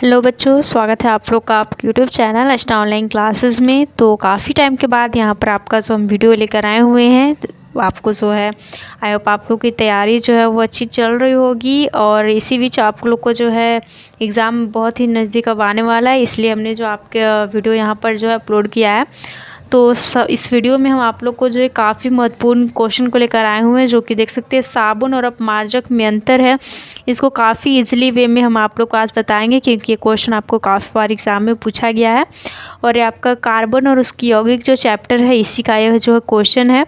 Hello बच्चों, स्वागत है आप लोग का आपके यूट्यूब चैनल अष्टा ऑनलाइन क्लासेस में। तो काफ़ी टाइम के बाद यहाँ पर आपका जो हम वीडियो लेकर आए हुए हैं, तो आपको जो है आई होप आप लोग की तैयारी जो है वो अच्छी चल रही होगी। और इसी बीच आप लोग को जो है एग्ज़ाम बहुत ही नज़दीक अब आने वाला है, इसलिए हमने जो आपके वीडियो यहाँ पर जो है अपलोड किया है। तो इस वीडियो में हम आप लोग को जो है काफ़ी महत्वपूर्ण क्वेश्चन को लेकर आए हुए हैं, जो कि देख सकते हैं साबुन और अपमार्जक में अंतर है। इसको काफ़ी इजीली वे में हम आप लोग को आज बताएंगे, क्योंकि ये क्वेश्चन आपको काफ़ी बार एग्जाम में पूछा गया है। और ये आपका कार्बन और उसकी यौगिक जो चैप्टर है, इसी का यह जो है क्वेश्चन है।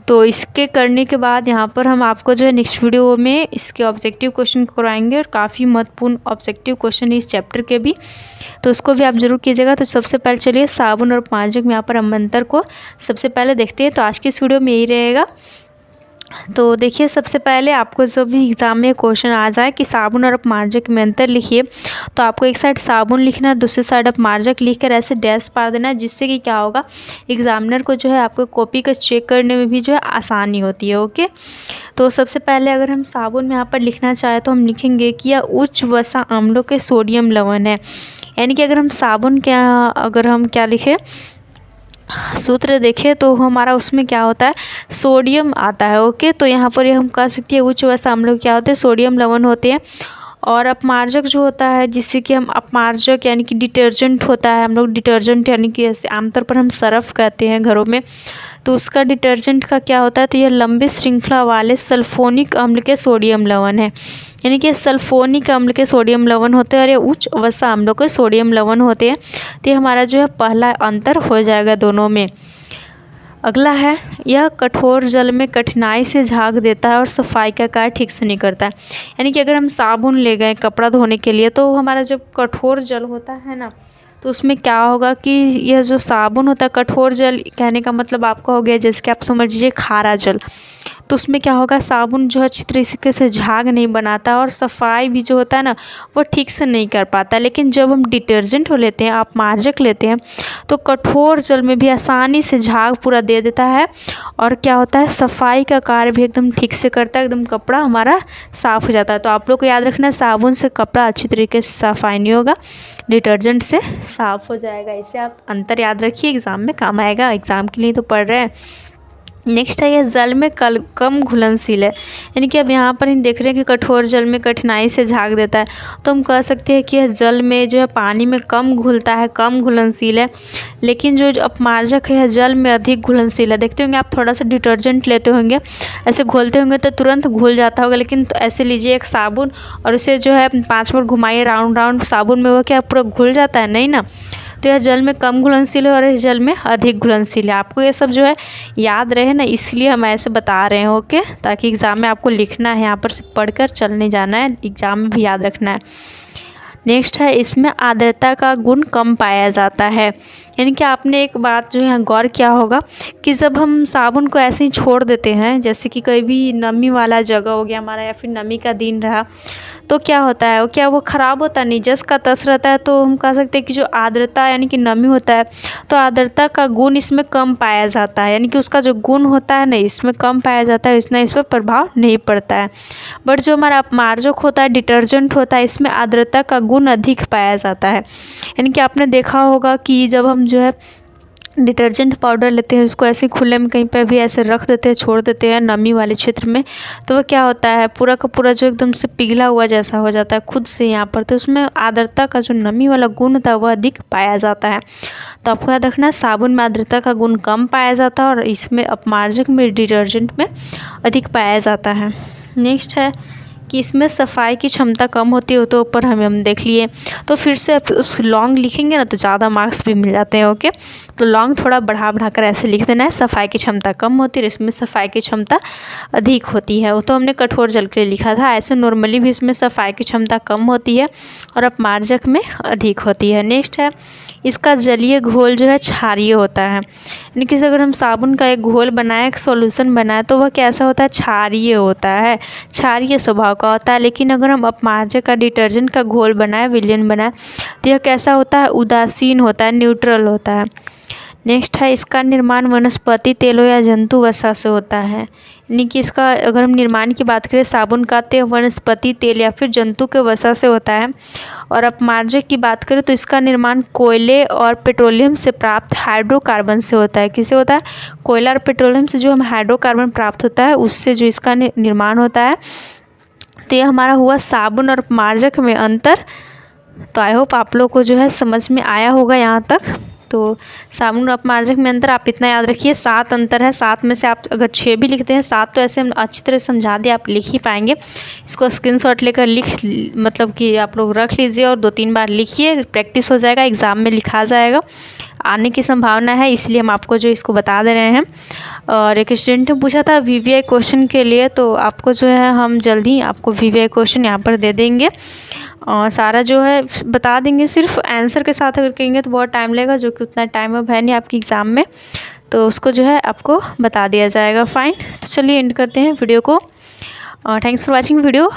तो इसके करने के बाद यहाँ पर हम आपको जो है नेक्स्ट वीडियो में इसके ऑब्जेक्टिव क्वेश्चन कराएंगे, और काफ़ी महत्वपूर्ण ऑब्जेक्टिव क्वेश्चन है इस चैप्टर के भी, तो उसको भी आप जरूर कीजिएगा। तो सबसे पहले चलिए साबुन और अपमार्जक में यहाँ पर हम अंतर को सबसे पहले देखते हैं। तो आज की इस वीडियो में यही रहेगा। तो देखिए, सबसे पहले आपको जब भी एग्ज़ाम में क्वेश्चन आ जाए कि साबुन और अपमार्जक में अंतर लिखिए, तो आपको एक साइड साबुन लिखना है, दूसरी साइड अपमार्जक लिख कर ऐसे डैश पार देना है, जिससे कि क्या होगा, एग्जामिनर को जो है आपको कॉपी का चेक करने में भी जो है आसानी होती है। ओके, तो सबसे पहले अगर हम साबुन में यहाँ पर लिखना चाहें तो हम लिखेंगे कि यह उच्च वसा अम्लों के सोडियम लवण है। यानी कि अगर हम साबुन अगर हम क्या लिखें, सूत्र देखें तो हमारा उसमें क्या होता है, सोडियम आता है। ओके, तो यहाँ पर हम कह सकते हैं उच्च वसा अम्ल क्या होते हैं, सोडियम लवण होते हैं। और अपमार्जक जो होता है, जिससे कि हम अपमार्जक यानी कि डिटर्जेंट होता है, हम लोग डिटर्जेंट यानी कि ऐसे आमतौर पर हम सर्फ कहते हैं घरों में, तो उसका डिटर्जेंट का क्या होता है, तो यह लंबी श्रृंखला वाले सल्फोनिक अम्ल के सोडियम लवण है। यानी कि सल्फोनिक अम्ल के सोडियम लवण होते हैं और ये उच्च वसा अम्लों के सोडियम लवण होते हैं। तो ये हमारा जो है पहला अंतर हो जाएगा दोनों में। अगला है, यह कठोर जल में कठिनाई से झाग देता है और सफाई का कार्य ठीक से नहीं करता है। यानी कि अगर हम साबुन ले गए कपड़ा धोने के लिए, तो हमारा जब कठोर जल होता है ना, तो उसमें क्या होगा कि यह जो साबुन होता है, कठोर जल कहने का मतलब आपका हो गया जैसे कि आप समझ लीजिए खारा जल, तो उसमें क्या होगा, साबुन जो है अच्छी तरीके से झाग नहीं बनाता और सफाई भी जो होता है ना, वो ठीक से नहीं कर पाता। लेकिन जब हम डिटर्जेंट हो लेते हैं, अपमार्जक लेते हैं, तो कठोर जल में भी आसानी से झाग पूरा दे देता है, और क्या होता है, सफाई का कार्य भी एकदम ठीक से करता है, एकदम कपड़ा हमारा साफ़ हो जाता है। तो आप लोग को याद रखना है, साबुन से कपड़ा अच्छी तरीके से सफाई नहीं होगा, डिटर्जेंट से साफ़ हो जाएगा। इसे आप अंतर याद रखिए, एग्ज़ाम में काम आएगा, एग्ज़ाम के लिए तो पढ़ रहे हैं। नेक्स्ट है, यह जल में कम घुलनशील है। यानी कि अब यहाँ पर हम देख रहे हैं कि कठोर जल में कठिनाई से झाग देता है, तो हम कह सकते हैं कि यह जल में जो है पानी में कम घुलता है, कम घुलनशील है। लेकिन जो अपमार्जक है, यह जल में अधिक घुलनशील है। देखते होंगे आप थोड़ा सा डिटर्जेंट लेते होंगे, ऐसे घोलते होंगे तो तुरंत घुल जाता होगा, लेकिन तो ऐसे लीजिए एक साबुन और उसे जो है 5 मिनट घुमाइए राउंड राउंड साबुन में, वो क्या पूरा घुल जाता है, नहीं ना। तो यह जल में कम घुलनशील है और इस जल में अधिक घुलनशील है। आपको ये सब जो है याद रहे ना, इसलिए हम ऐसे बता रहे हैं। ओके, ताकि एग्ज़ाम में आपको लिखना है, यहाँ पर से पढ़कर चल नहीं जाना है, एग्ज़ाम में भी याद रखना है। नेक्स्ट है, इसमें आर्द्रता का गुण कम पाया जाता है। यानी कि आपने एक बात जो है गौर किया होगा कि जब हम साबुन को ऐसे ही छोड़ देते हैं, जैसे कि कोई भी नमी वाला जगह हो गया हमारा, या फिर नमी का दिन रहा, तो क्या होता है, वो ख़राब होता नहीं, जस का तस रहता है। तो हम कह सकते हैं कि जो आर्द्रता यानी कि नमी होता है, तो आर्द्रता का गुण इसमें कम पाया जाता है। यानी कि उसका जो गुण होता है ना, इसमें कम पाया जाता है, इतना इस पर प्रभाव नहीं पड़ता है। बट जो हमारा अपमार्जक होता है, डिटर्जेंट होता है, इसमें आर्द्रता का गुण अधिक पाया जाता है। यानी कि आपने देखा होगा कि जब हम जो है डिटर्जेंट पाउडर लेते हैं, उसको ऐसे खुले में कहीं पे भी ऐसे रख देते हैं, छोड़ देते हैं नमी वाले क्षेत्र में, तो वो क्या होता है, पूरा का पूरा जो एकदम से पिघला हुआ जैसा हो जाता है खुद से यहाँ पर। तो उसमें आर्द्रता का जो नमी वाला गुण होता है, वह अधिक पाया जाता है। तो आपको याद रखना है, साबुन में आर्द्रता का गुण कम पाया जाता है और इसमें अपमार्जक में, डिटर्जेंट में अधिक पाया जाता है। नेक्स्ट है कि इसमें सफाई की क्षमता कम होती है, तो ऊपर हम देख लिए। तो फिर से आप उस लॉन्ग लिखेंगे ना, तो ज़्यादा मार्क्स भी मिल जाते हैं। ओके, तो लॉन्ग थोड़ा बढ़ा कर ऐसे लिख देना है, सफाई की क्षमता कम होती है, इसमें सफाई की क्षमता अधिक होती है। वो तो हमने कठोर जल के लिए लिखा था, ऐसे नॉर्मली भी इसमें सफाई की क्षमता कम होती है और अपमार्जक में अधिक होती है। नेक्स्ट है, इसका जलीय घोल जो है क्षारीय होता है। यानी कि अगर हम साबुन का एक घोल बनाए, एक सॉल्यूशन बनाए, तो वह कैसा होता है, क्षारीय होता है, क्षारीय स्वभाव का होता है। लेकिन अगर हम अपमार्जक का, डिटर्जेंट का घोल बनाए, विलयन बनाए, तो यह कैसा होता है, उदासीन होता है, न्यूट्रल होता है। नेक्स्ट है इसका निर्माण वनस्पति तेलों या जंतु वसा से होता है, यानी कि इसका अगर हम निर्माण की बात करें साबुन का तेल वनस्पति तेल या फिर जंतु के वसा से होता है। और अपमार्जक की बात करें तो इसका निर्माण कोयले और पेट्रोलियम से प्राप्त हाइड्रोकार्बन से होता है। किससे होता है? कोयला और पेट्रोलियम से जो हमें हाइड्रोकार्बन प्राप्त होता है उससे जो इसका निर्माण होता है। तो ये हमारा हुआ साबुन और अपमार्जक में अंतर। तो आई होप आप लोग को जो है समझ में आया होगा यहाँ तक। तो साबुन और अपमार्जक में अंतर आप इतना याद रखिए, 7 अंतर है। 7 में से आप अगर 6 भी लिखते हैं, 7 तो ऐसे हम अच्छी तरह समझा दिए, आप लिख ही पाएंगे। इसको स्क्रीनशॉट लेकर मतलब कि आप लोग रख लीजिए और 2-3 बार लिखिए, प्रैक्टिस हो जाएगा, एग्ज़ाम में लिखा जाएगा, आने की संभावना है, इसलिए हम आपको जो इसको बता दे रहे हैं। और एक स्टूडेंट ने पूछा था VVI क्वेश्चन के लिए, तो आपको जो है हम जल्दी आपको VVI क्वेश्चन यहाँ पर दे देंगे और सारा जो है बता देंगे। सिर्फ आंसर के साथ अगर कहेंगे तो बहुत टाइम लगेगा, जो कि उतना टाइम अब है नहीं आपकी एग्ज़ाम में, तो उसको जो है आपको बता दिया जाएगा। फाइन, तो चलिए एंड करते हैं वीडियो को। Thanks for watching video.